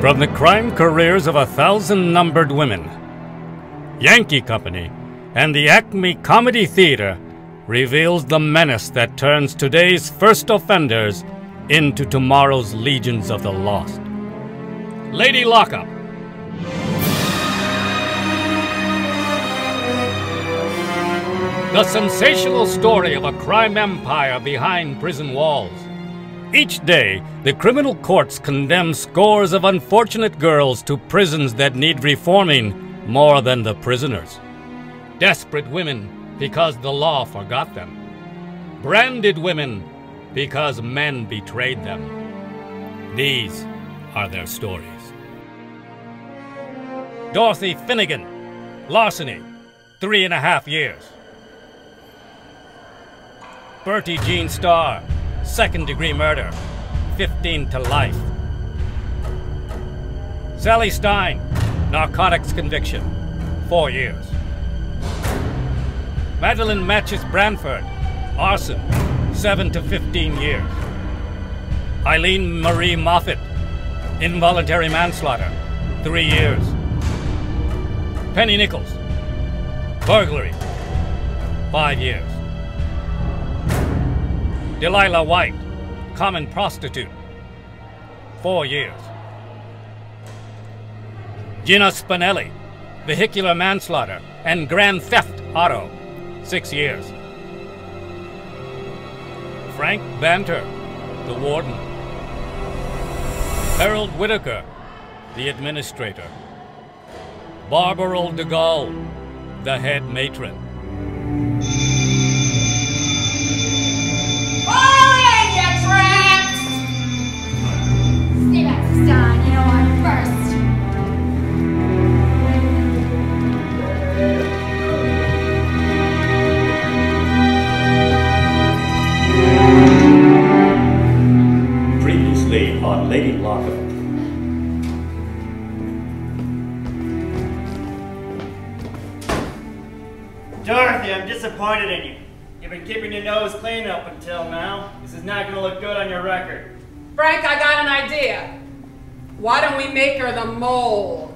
From the crime careers of 1,000 numbered women, Yankee Company and the Acme Comedy Theater reveals the menace that turns today's first offenders into tomorrow's legions of the lost. Lady Lockup. The sensational story of a crime empire behind prison walls. Each day, the criminal courts condemn scores of unfortunate girls to prisons that need reforming more than the prisoners. Desperate women because the law forgot them. Branded women because men betrayed them. These are their stories. Dorothy Finnegan, larceny, 3.5 years. Bertie Jean Starr, second-degree murder, 15 to life. Sally Stein, narcotics conviction, 4 years. Madeline Matches Branford, arson, 7 to 15 years. Eileen Marie Moffat, involuntary manslaughter, 3 years. Penny Nichols, burglary, 5 years. Delilah White, common prostitute, 4 years. Gina Spinelli, vehicular manslaughter and grand theft auto, 6 years. Frank Banter, the warden. Harold Whitaker, the administrator. Barbara de Gaulle, the head matron. Previously on Lady Lockup. Dorothy, I'm disappointed in you. You've been keeping your nose clean up until now. This is not going to look good on your record. Frank, I got an idea. Why don't we make her the mole?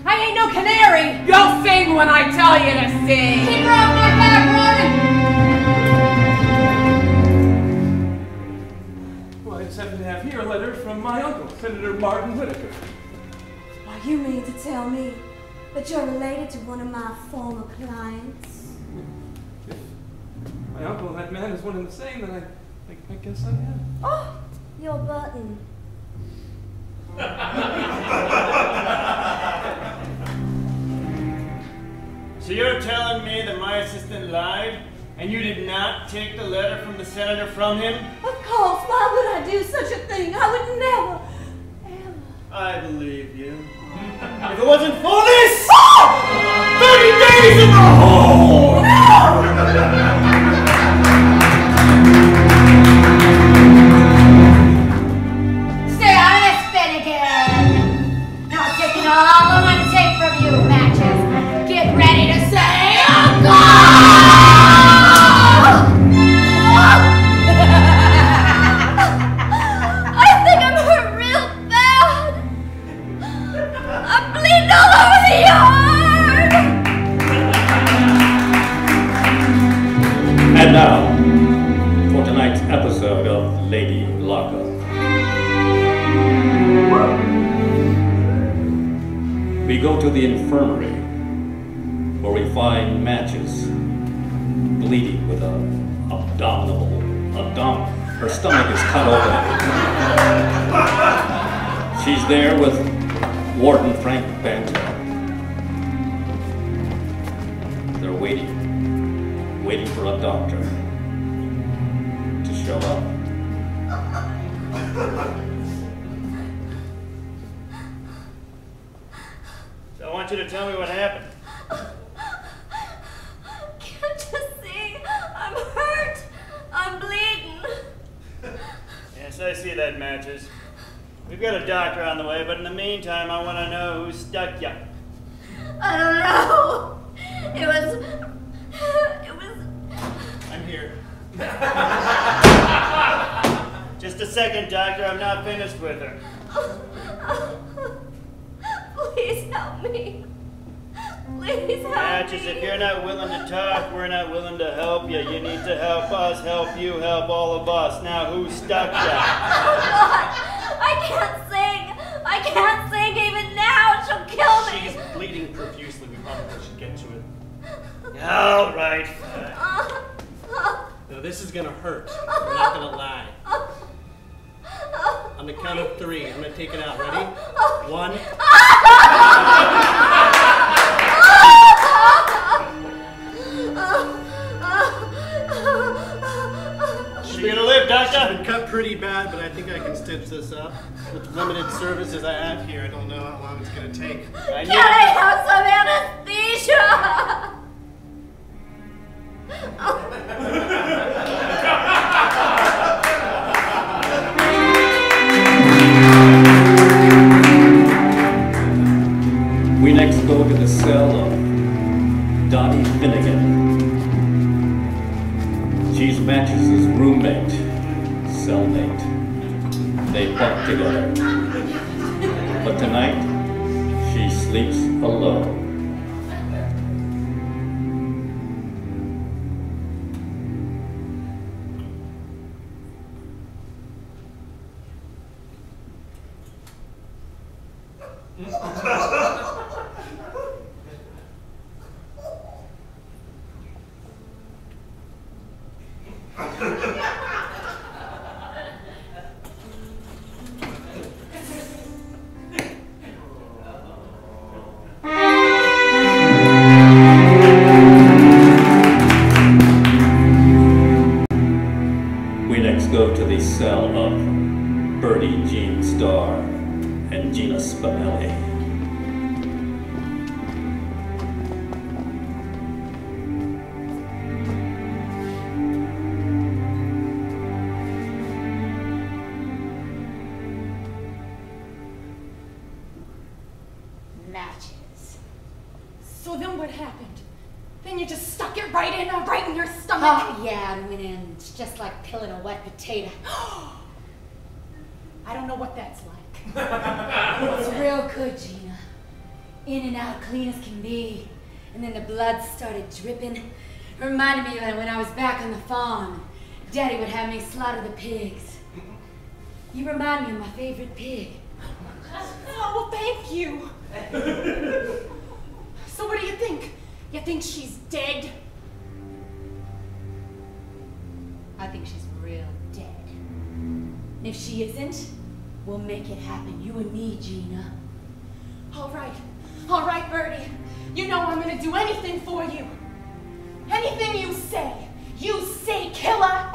I ain't no canary. You'll sing when I tell you to sing. Keep her off my back, Robin. Well, I just happen to have here a letter from my uncle, Senator Martin Whitaker. Why, you mean to tell me that you're related to one of my former clients? If my uncle and that man is one and the same, then I guess I am. Oh, your button. So you're telling me that my assistant lied, and you did not take the letter from the senator from him? Of course, why would I do such a thing? I would never, ever. I believe you. If it wasn't for this, 30 days in the hole! Stay out of this, Finnegan! Not taking all I want to take from you, Matches. Get ready to say, I think I'm hurt real bad. I'm bleeding all over the yard. And now, for tonight's episode of Lady Lockup. We go to the infirmary, where we find Matches bleeding with a abdominal. Her stomach is cut open. She's there with Warden Frank Banter. They're waiting for a doctor to show up. So I want you to tell me what happened. Can't you see? I'm hurt. I'm bleeding. Yes, I see that, Matches. We've got a doctor on the way, but in the meantime, I want to know who stuck you. I don't know. It was... I'm here. Just a second, Doctor. I'm not finished with her. Please help me. Please help Matches, me. if you're not willing to talk, we're not willing to help you. You need to help us, help you, help all of us. Now, who stuck you? Oh, God. I can't sing. I can't sing even now. She'll kill me. She's bleeding profusely. We probably should get to it. All right. Now, this is gonna hurt. I'm not gonna lie. On the count of 3, I'm gonna take it out. Ready? 1. She's gonna live, Doctor. She's been cut pretty bad, but I think I can stitch this up. With the limited services I have here, I don't know how long it's gonna take. Can I have some anesthesia? We next go to the cell of Dottie Finnegan. She's Matches's roommate, cellmate. They bunk together. But tonight, she sleeps alone. We next go to the cell of Bertie Jean Starr and Gina Spinelli. Matches. So then what happened? Then you just stuck it right in your stomach? Oh, yeah, and went in. It's just like peeling a wet potato. I don't know what that's like. It's real good, Gina. In and out, clean as can be. And then the blood started dripping. It reminded me of when I was back on the farm. Daddy would have me slaughter the pigs. You remind me of my favorite pig. Oh, well, thank you. So what do you think? You think she's dead? I think she's real dead. And if she isn't, we'll make it happen. You and me, Gina. All right, Bertie. You know I'm gonna do anything for you. Anything you say. You say, killer.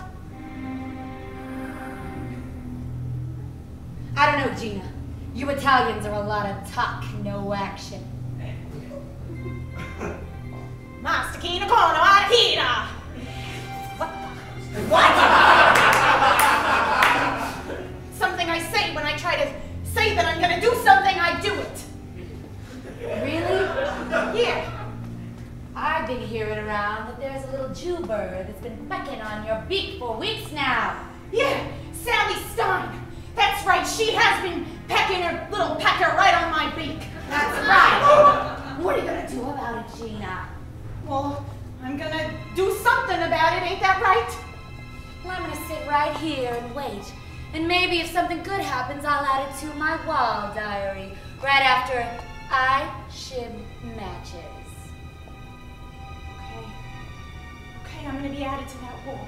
I don't know, Gina. You Italians are a lot of talk, no action. Masticina con arachina. What? Something I say when I try to say that I'm gonna do something, I do it. Really? Yeah. I've been hearing around that there's a little Jew bird that's been pecking on your beak for weeks now. Yeah, Sally Stein. That's right, she has been pecking her little pecker right on my beak. That's right. What are you gonna do about it, Gina? Well, I'm gonna do something about it, ain't that right? Well, I'm gonna sit right here and wait. And maybe if something good happens, I'll add it to my wall diary. Right after I shib matches. Okay, I'm gonna be added to that wall.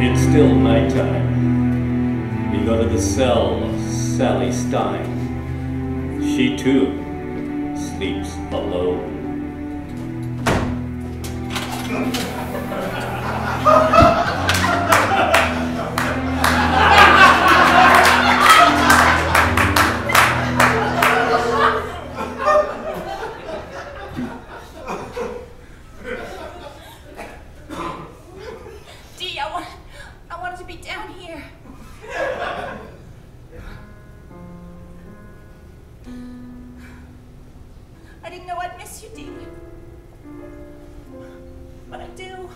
It's still nighttime. We go to the cell of Sally Stein. She too sleeps alone. Dee, I wanted to be down here. I didn't know I'd miss you, Dee. But I do.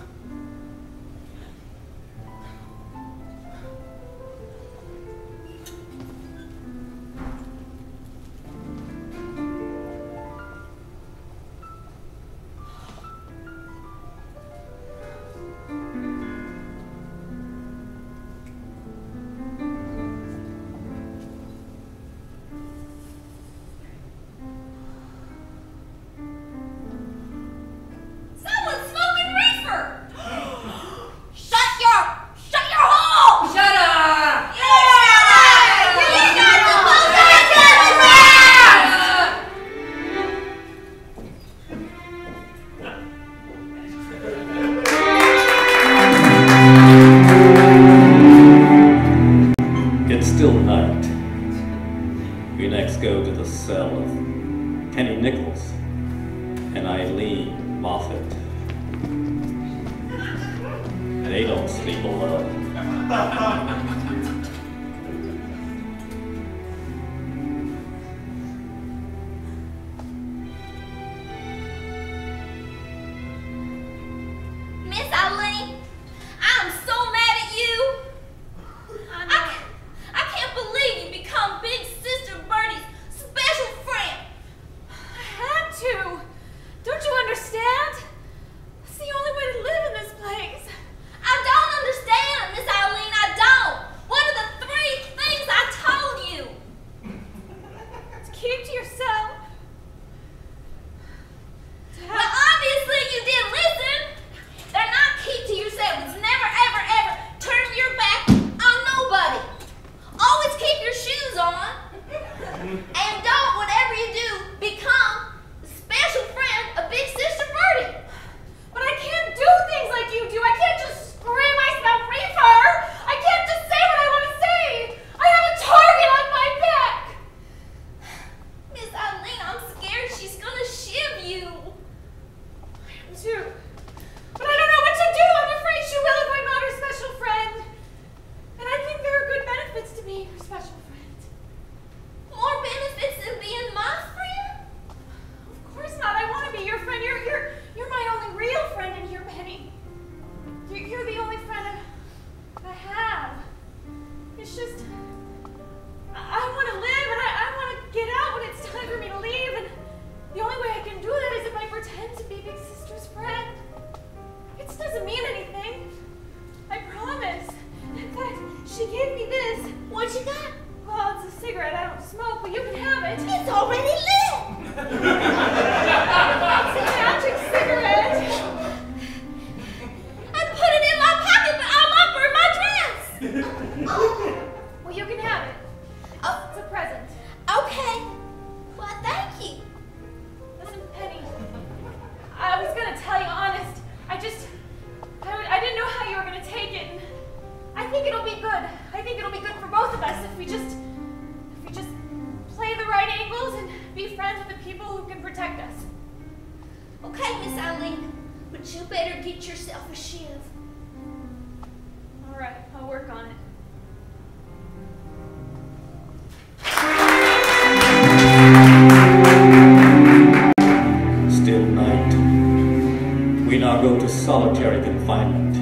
Solitary confinement,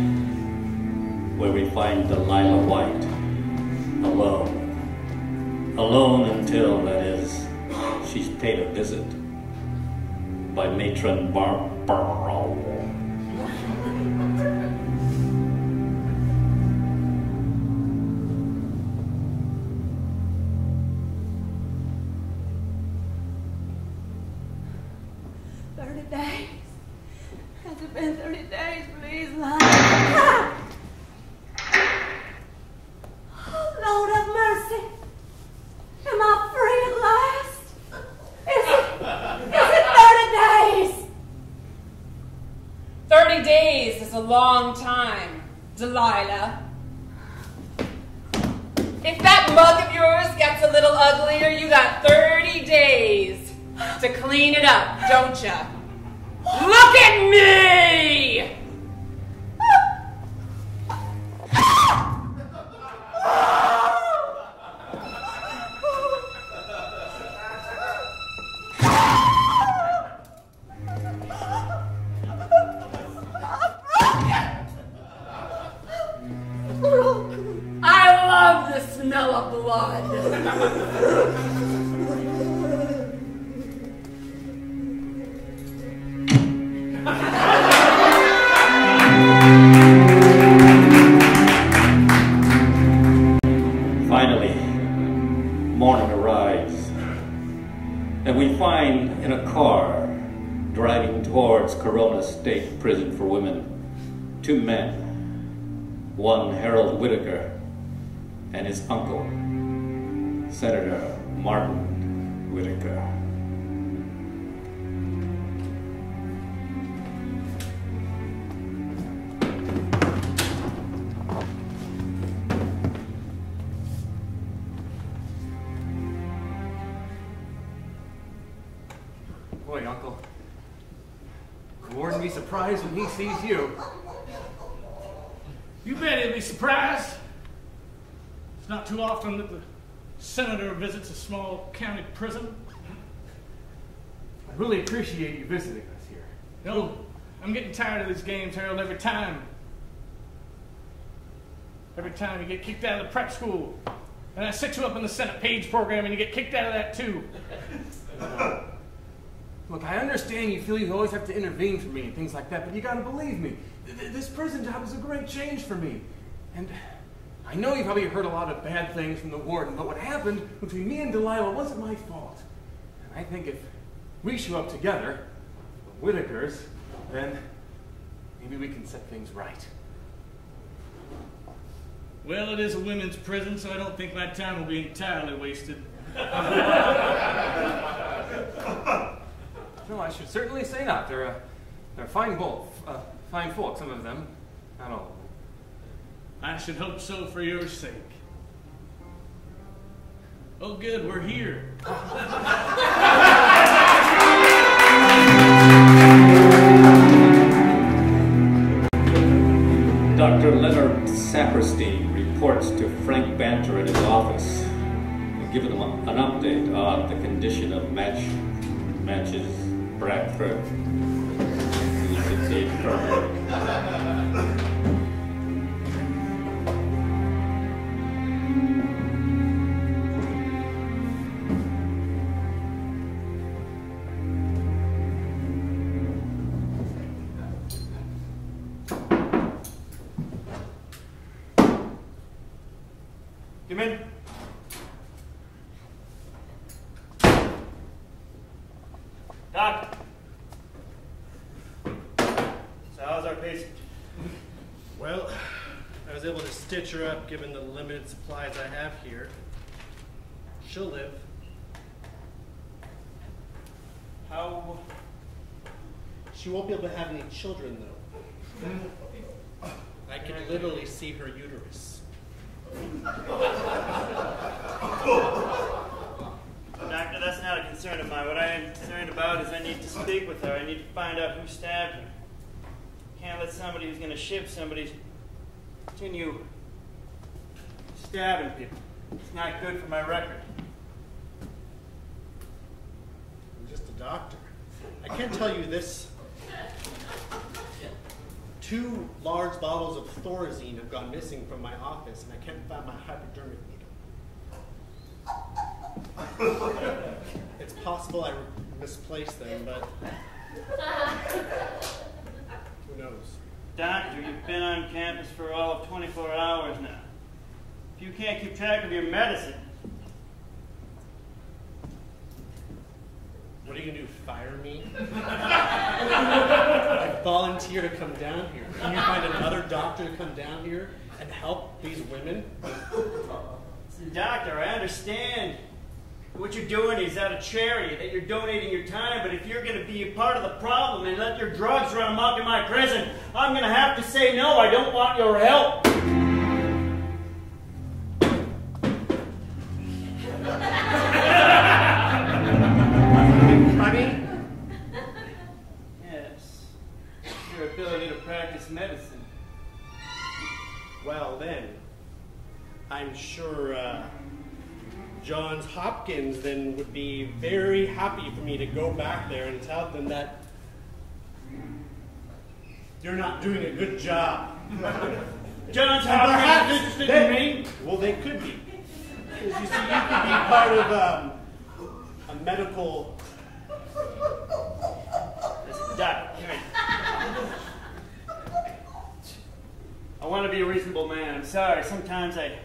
where we find Delilah White, alone. Alone until, that is, she's paid a visit by Matron Barbaro. Long time, Delilah. If that mug of yours gets a little uglier, you got 30 days to clean it up, don't ya? Look at me! Finally, morning arrives, and we find in a car driving towards Corona State Prison for Women 2 men, one Harold Whitaker and his uncle, Senator Martin Whitaker. Boy, Uncle. The warden be surprised when he sees you. You bet he'll be surprised. It's not too often that the senator visits a small county prison. I really appreciate you visiting us here. No, I'm getting tired of these games, Harold, every time. Every time you get kicked out of the prep school. And I set you up in the Senate Page program and you get kicked out of that too. Look, I understand you feel you always have to intervene for me and things like that, but you gotta believe me. This prison job is a great change for me. And I know you probably heard a lot of bad things from the warden, but what happened between me and Delilah wasn't my fault. And I think if we show up together, the Whitakers, then maybe we can set things right. Well, it is a women's prison, so I don't think my time will be entirely wasted. No, I should certainly say not. They're fine folk, some of them, not all of them. I should hope so for your sake. Oh, good, we're here. Dr. Leonard Saperstein reports to Frank Banter in his office and gives him an update on the condition of Matches Bradford, who's in the infirmary. Come in. Doc. So how's our patient? Well, I was able to stitch her up given the limited supplies I have here. She'll live. How? She won't be able to have any children, though. I could literally see her uterus. Doctor, that's not a concern of mine. What I am concerned about is I need to speak with her. I need to find out who stabbed her. Can't let somebody who's going to ship somebody continue stabbing people. It's not good for my record. I'm just a doctor. I can't tell you this. 2 large bottles of Thorazine have gone missing from my office, and I can't find my hypodermic needle. It's possible I misplaced them, but who knows? Doctor, you've been on campus for all of 24 hours now. If you can't keep track of your medicine, what are you going to do, fire me? I volunteer to come down here. Can you find another doctor to come down here and help these women? Doctor, I understand what you're doing is out of charity, that you're donating your time, but if you're going to be a part of the problem and let your drugs run amok in my prison, I'm going to have to say no. I don't want your help. Yes. Your ability to practice medicine. Well, then, I'm sure Johns Hopkins then would be very happy for me to go back there and tell them that you're not doing a good job. Johns Hopkins is interested in me? Well, they could be. Because you see, you could be part of a medical... Listen, Doc, come here. I want to be a reasonable man. I'm sorry. Sometimes I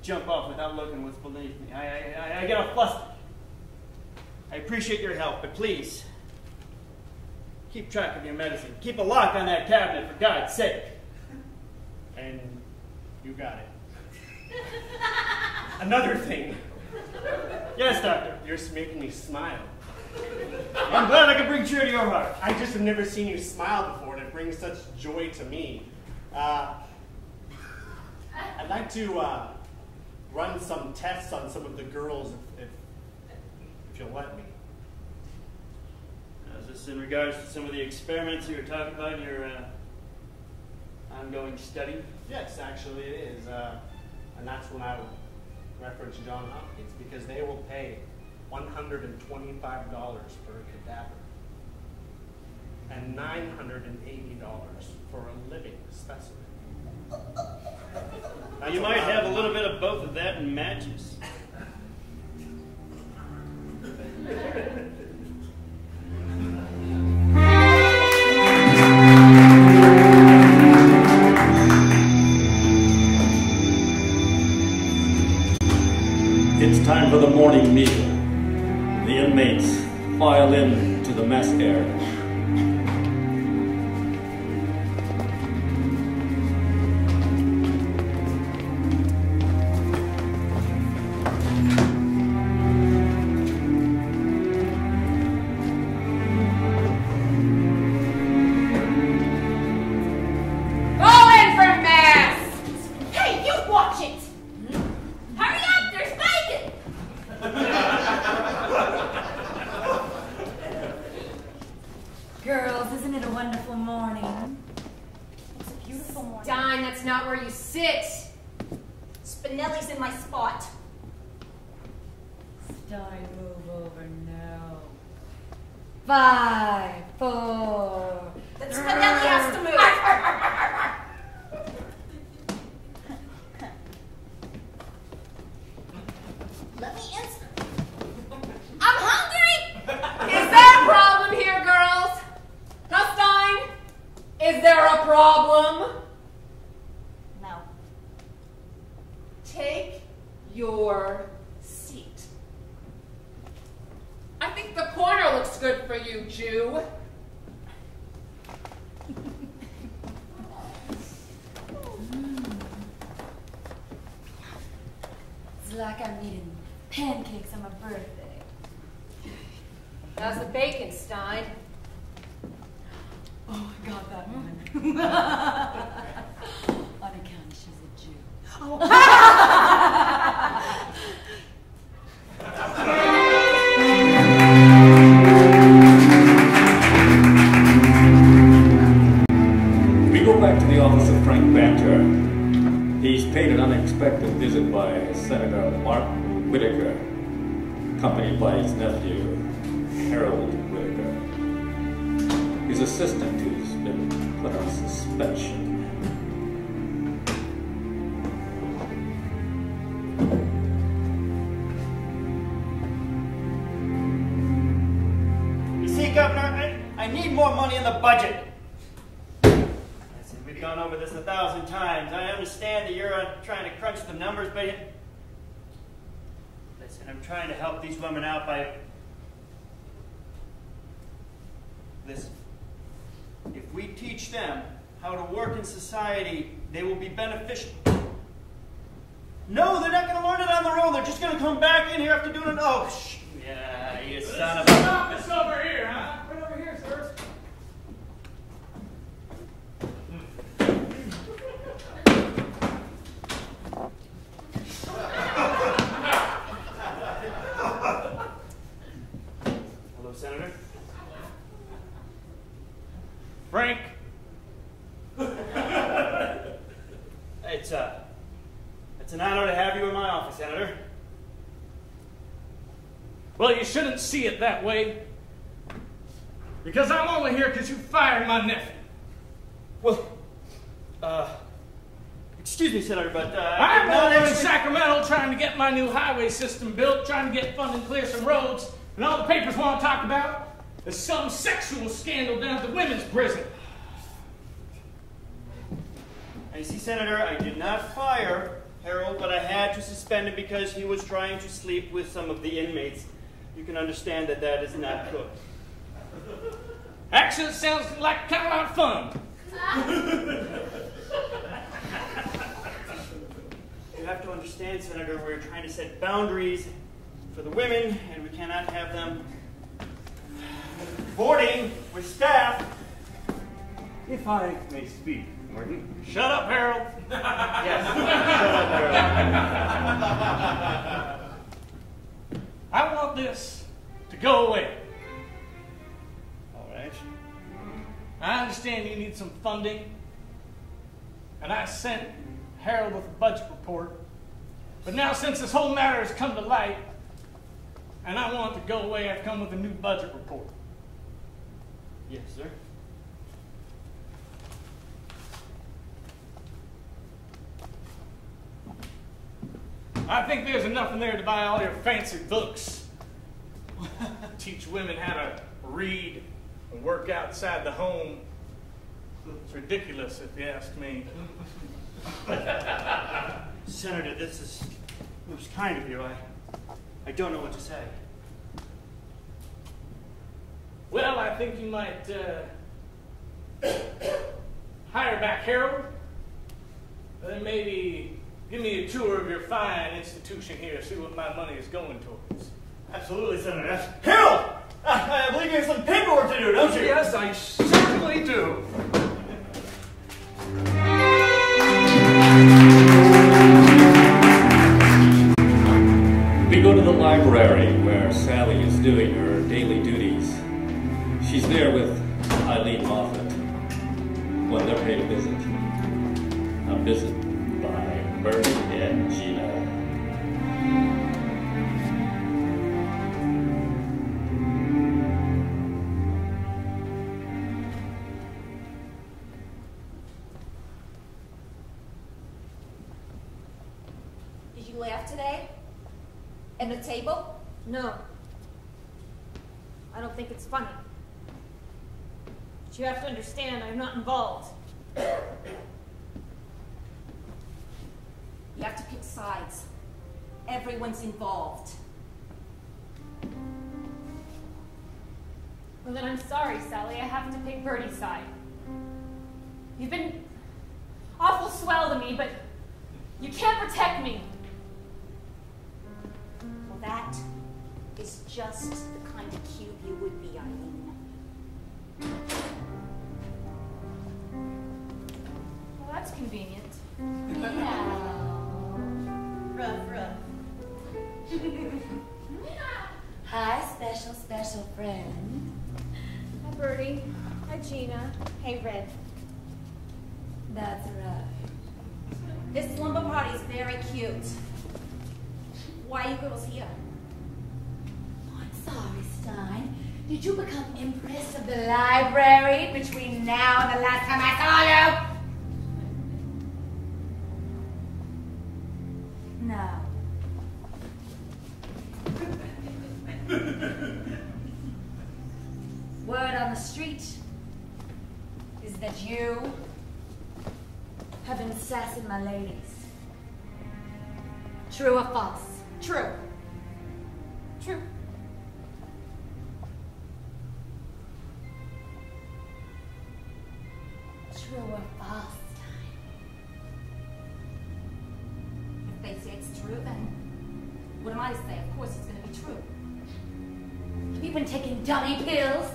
jump off without looking what's beneath me. I get all flustered. I appreciate your help, but please, keep track of your medicine. Keep a lock on that cabinet, for God's sake. And you got it. Another thing. Yes, Doctor. You're making me smile. I'm glad I could bring cheer to your heart. I just have never seen you smile before, and it brings such joy to me. I'd like to run some tests on some of the girls, if you'll let me. Is this in regards to some of the experiments you were talking about in your ongoing study? Yes, actually it is. And that's when I would reference John Hopkins, because they will pay $125 per cadaver and $980 for a living specimen. Now, you might have a little bit of both of that in matches. It's time for the morning meal. The inmates file in to the mess area. Like I'm eating pancakes on my birthday. How's the bacon, Stein? Oh, I got that one. On account she's a Jew. Oh. We go back to the office of Frank Banter. He's paid an unexpected visit by Senator Mark Whitaker, accompanied by his nephew, Harold Whitaker. His assistant, who's been put on suspension. You see, Governor, I need more money in the budget. We've gone over this 1,000 times. I understand that you're trying to crunch the numbers, but listen, I'm trying to help these women out by... Listen, if we teach them how to work in society, they will be beneficial. No, they're not going to learn it on their own. They're just going to come back in here after doing it. Oh, yeah, you son of a... Stop this over here, huh? Right over here, sir. Senator? Frank? It's an honor to have you in my office, Senator. Well, you shouldn't see it that way. Because I'm only here because you fired my nephew. Well, Excuse me, Senator, but I'm over in Sacramento trying to get my new highway system built, trying to get funding clear some roads, and all the papers want to talk about is some sexual scandal down at the women's prison. You see, Senator, I did not fire Harold, but I had to suspend him because he was trying to sleep with some of the inmates. You can understand that that is not good. Actually, it sounds like kind of a lot of fun. You have to understand, Senator, we're trying to set boundaries for the women, and we cannot have them boarding with staff. If I may speak, Warden. Shut up, Harold. Yes, shut up, Harold. I want this to go away. All right. I understand you need some funding, and I sent Harold with a budget report. But now, since this whole matter has come to light, and I want it to go away, I've come with a new budget report. Yes, sir. I think there's enough in there to buy all your fancy books. Teach women how to read and work outside the home. It's ridiculous, if you ask me. Senator, this is kind of you. I don't know what to say. Well, I think you might hire back Harold, and then maybe give me a tour of your fine institution here, see what my money is going towards. Absolutely, Senator. Harold! I believe you have some paperwork to do, don't you? Yes, I certainly do. We go to the library where Sally is doing her daily duties. She's there with Eileen Moffat when they're paid a visit. A visit by Bernie and Gina. Did you laugh today? At the table? No. I don't think it's funny. But you have to understand, I'm not involved. You have to pick sides. Everyone's involved. Well, then I'm sorry, Sally. I have to pick Bertie's side. You've been awful swell to me, but you can't protect me. Well, that is just the kind of cube you would be, Eileen. Well, that's convenient. Rough. Hi, special friend. Hi, Bertie. Hi, Gina. Hey, Red. That's right. This slumber party is very cute. Why are you girls here? Oh, I'm sorry, Stein. Did you become Empress of the library between now and the last time I saw you? No. Word on the street is that you have been sassing my ladies. True or false? True. True. True or false, Stein? If they say it's true, then what am I to say? Of course it's going to be true. Have you been taking dummy pills?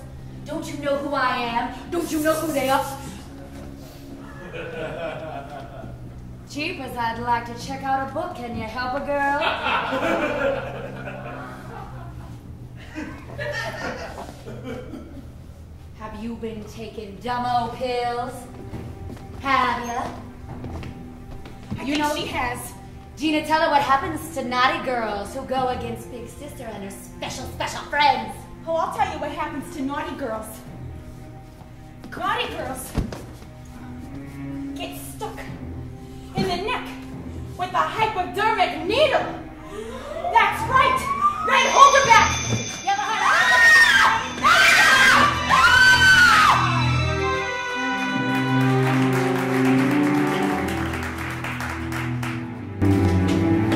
Don't you know who I am? Don't you know who they are? Jeepers, I'd like to check out a book. Can you help a girl? Have you been taking dumbo pills? Have ya? You know she has. Gina, tell her what happens to naughty girls who go against Big Sister and her special friends. Oh, I'll tell you what happens to naughty girls. Naughty girls get stuck in the net with a hypodermic needle. That's right. Red, hold her back.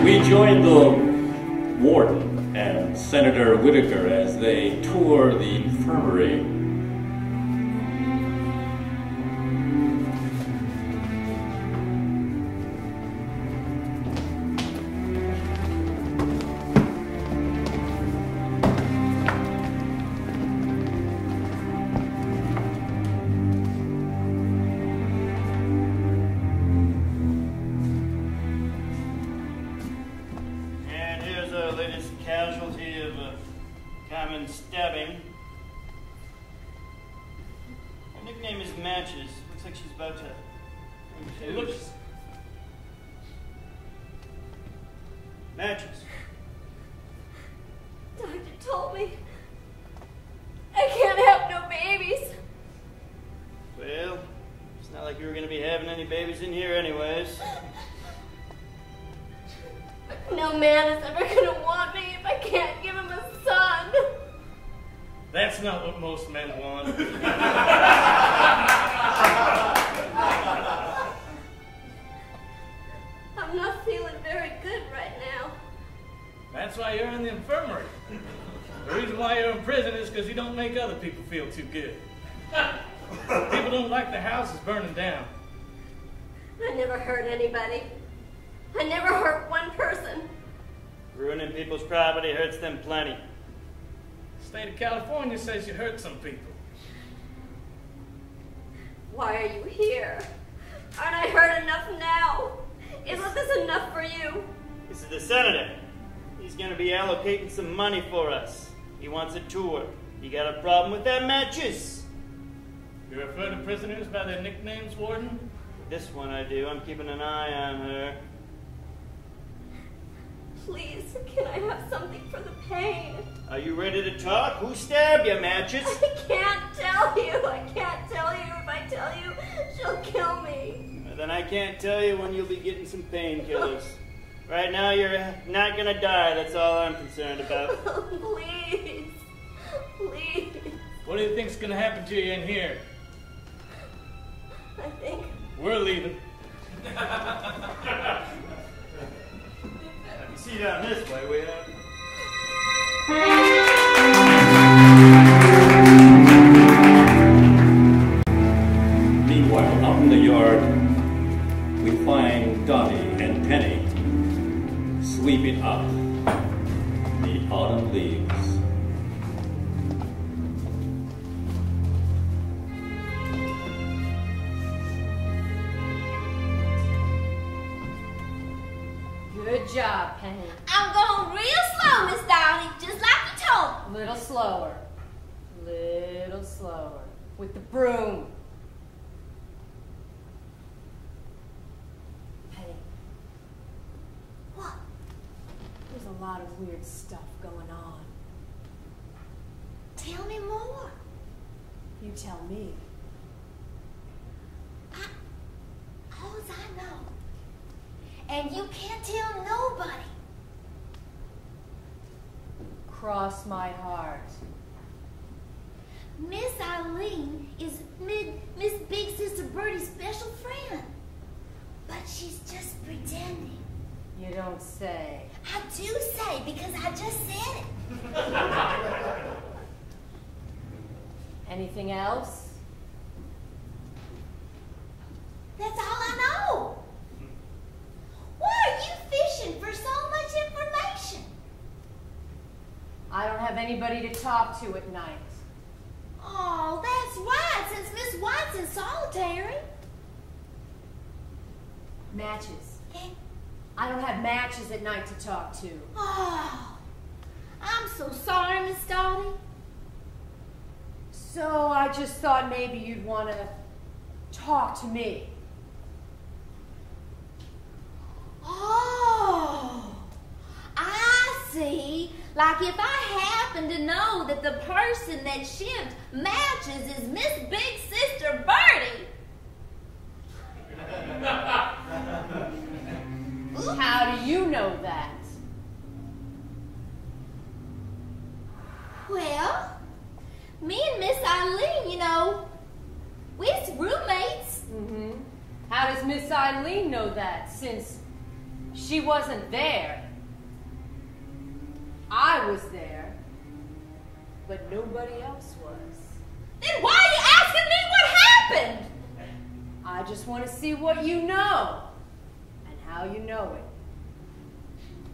We joined the warden and Senator Whitaker as they tour the infirmary. Casualty of a common stabbing. Her nickname is Matches. Looks like she's about to. Matches. Doctor told me I can't have no babies. Well, it's not like you were going to be having any babies in here anyways. No man is ever going to want me if I can't give him a son. That's not what most men want. I'm not feeling very good right now. That's why you're in the infirmary. The reason why you're in prison is because you don't make other people feel too good. People don't like the houses burning down. I never hurt anybody. I never hurt one person. Ruining people's property hurts them plenty. The state of California says you hurt some people. Why are you here? Aren't I hurt enough now? Isn't this enough for you? This is the senator. He's going to be allocating some money for us. He wants a tour. You got a problem with that, Matches? You refer to prisoners by their nicknames, Warden? This one I do. I'm keeping an eye on her. Please, can I have something for the pain? Are you ready to talk? Who stabbed you, Matches? I can't tell you. I can't tell you. If I tell you, she'll kill me. Then I can't tell you when you'll be getting some painkillers. Right now, you're not going to die. That's all I'm concerned about. Please. Please. What do you think's going to happen to you in here? I think... We're leaving. See down this way, we have. Meanwhile, out in the yard, we find Dottie and Penny sweeping up the autumn leaves. Good job, Penny. I'm going real slow, Miss Dottie, just like you told me. Little slower. Little slower. With the broom. Penny. What? There's a lot of weird stuff going on. Tell me more. You tell me. All as I know. And you can't tell nobody. Cross my heart. Miss Eileen is Miss Big Sister Bertie's special friend. But she's just pretending. You don't say. I do say, because I just said it. Anything else? That's all I know. Why are you fishing for so much information? I don't have anybody to talk to at night. Oh, that's right, since Miss White's in solitary. Matches. Eh? I don't have Matches at night to talk to. Oh, I'm so sorry, Miss Dottie. So I just thought maybe you'd want to talk to me. Oh, I see. Like if I happen to know that the person that shipped Matches is Miss Big Sister Bertie. How do you know that? Well, me and Miss Eileen, you know, we're roommates. Mm-hmm. How does Miss Eileen know that, since she wasn't there? I was there, but nobody else was. Then why are you asking me what happened? I just want to see what you know, and how you know it.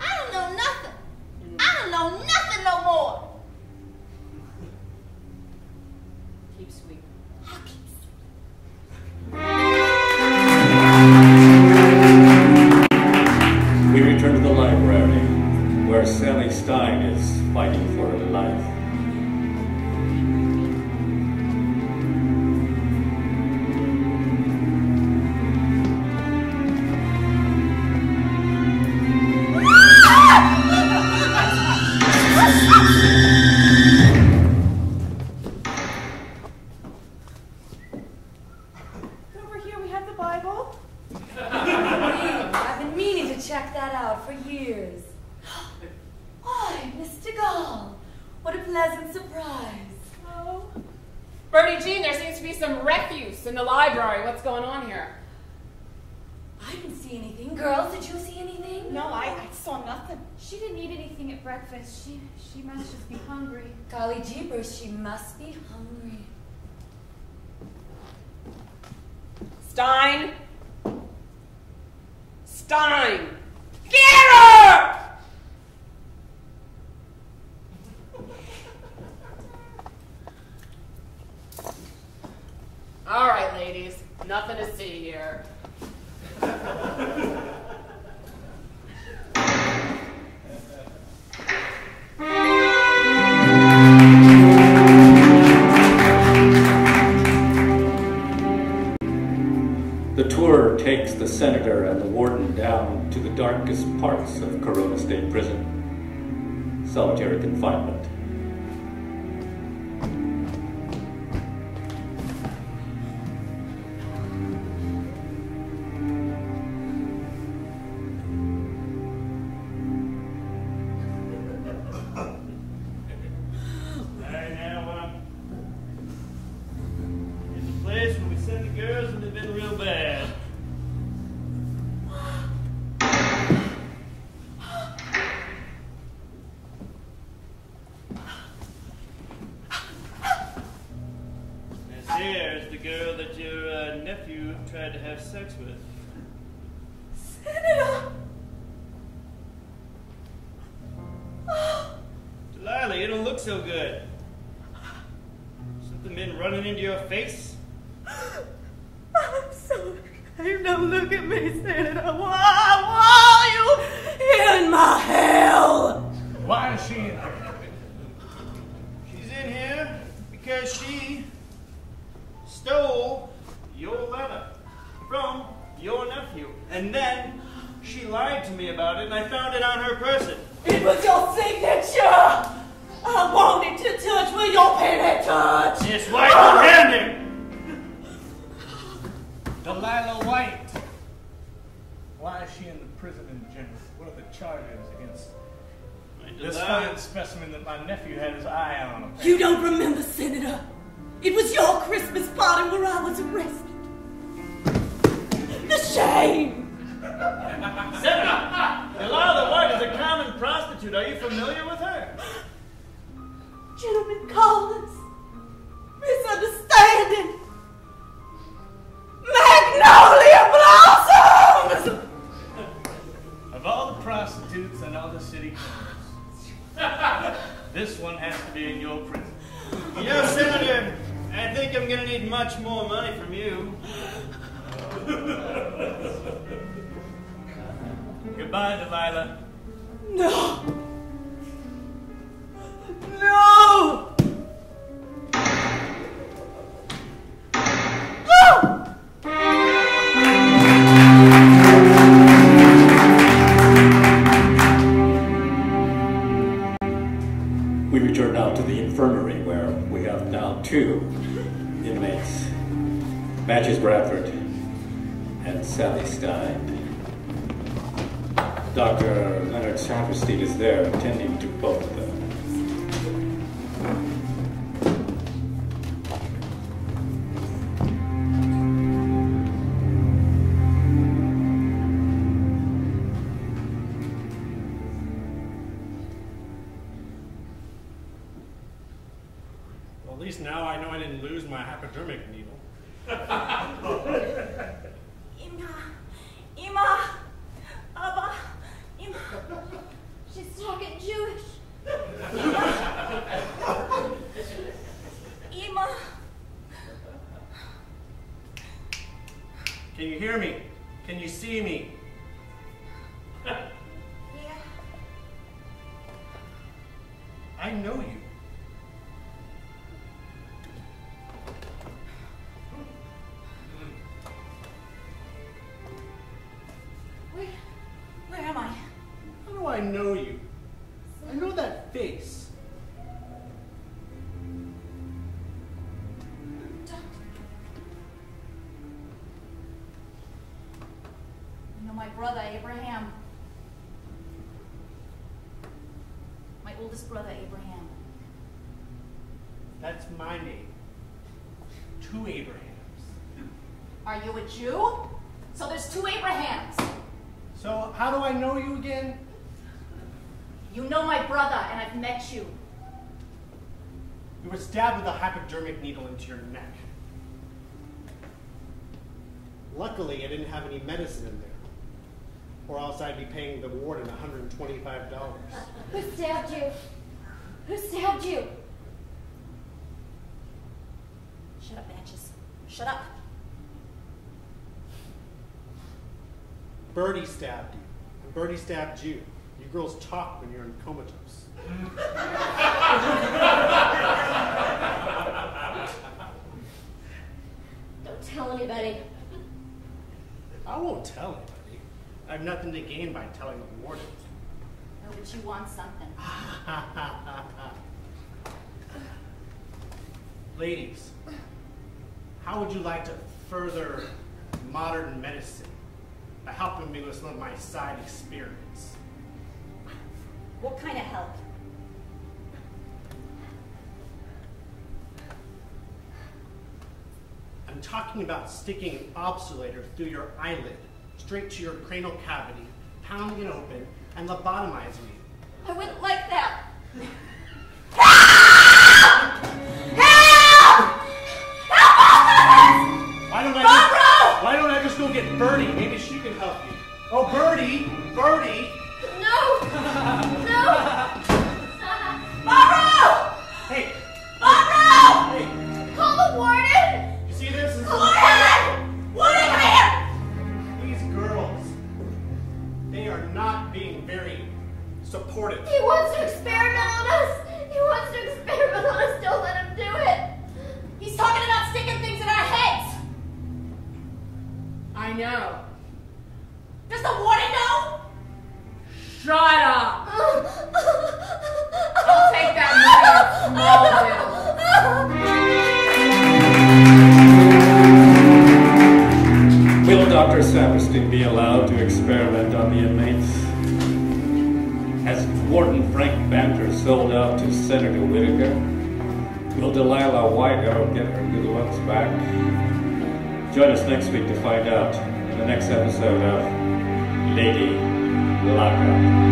I don't know nothing. I don't know nothing no more. Keep sweet. I'll keep We return to the library, where Sally Stein is fighting for her life. Over here we have the Bible. I've been meaning to check that out for years. Why, Mr. Gall, what a pleasant surprise. Oh. Bertie Jean, there seems to be some refuse in the library. What's going on here? I didn't see anything. Girls, did you see anything? No, I saw nothing. She didn't eat anything at breakfast. She must just be hungry. Golly jeepers, she must be hungry. Stein! Stein! Get her! All right, ladies. Nothing to see here. The tour takes the senator and the warden down to the darkest parts of Corona State Prison, solitary confinement. Here's the girl that your nephew tried to have sex with. Senator! Delilah, you don't look so good. Something been running into your face? I'm sorry. Don't look at me, Senator. Why are you in my hell? Why is she in here? She's in here because she stole your letter from your nephew. And then she lied to me about it, and I found it on her person. It was your signature. I wanted to touch where your pen had touched. It's white-handed. Delilah White. Why is she in the prison in general? What are the charges against this fine specimen that my nephew had his eye on? You don't remember, Senator. It was your Christmas party where I was arrested. The shame! Senator, Delilah White is a common prostitute. Are you familiar with her? Gentlemen callers, misunderstanding, magnolia blossoms! Of all the prostitutes and all the city criminals, this one has to be in your prison. You know, Senator, I think I'm going to need much more money from you. Goodbye, Delilah. No! No! We return now to the infirmary, where we have now 2 inmates, Matches Bradford and Sally Stein. Dr. Leonard Saperstein is there, attending to both of them. Well, at least now I know I didn't lose my hypodermic needle. Ima, Abba, Ima. She's talking Jewish. Ima. Can you hear me? Can you see me? Yeah. I know you. Where am I? How do I know you? I know that face. You know my brother, Abraham. My oldest brother, Abraham. That's my name. 2 Abrahams. Are you a Jew? So there's 2 Abrahams. So how do I know you again? You know my brother, and I've met you. You were stabbed with a hypodermic needle into your neck. Luckily, I didn't have any medicine in there, or else I'd be paying the warden $125. Who stabbed you? Who stabbed you? Shut up, Natchez. Shut up. Bertie stabbed you, and Bertie stabbed you. You girls talk when you're in comatose. Don't tell anybody. I won't tell anybody. I have nothing to gain by telling the warden. No, but you want something. Ladies, how would you like to further modern medicine by helping me with some of my side experience? What kind of help? I'm talking about sticking an obsulator through your eyelid, straight to your cranial cavity, pounding it open, and lobotomizing you. I wouldn't like that. Why don't I just go get Bertie? Maybe she can help you. Oh, Bertie! Bertie! No! No! Hey! Hey! Hey! Call the warden! You see this? Warden! Warden, come here! These girls, they are not being very supportive. He wants to experiment on us! He wants to experiment on us! Don't let him do it! He's talking about sticking things in our heads! I know. Does the warden know? Shut up! I'll take that money at Smallville. Will Dr. Saperstein be allowed to experiment on the inmates? Has Warden Frank Banter sold out to Senator Whitaker? Will Delilah Whiteout get her good looks back? Join us next week to find out in the next episode of Lady Lockup.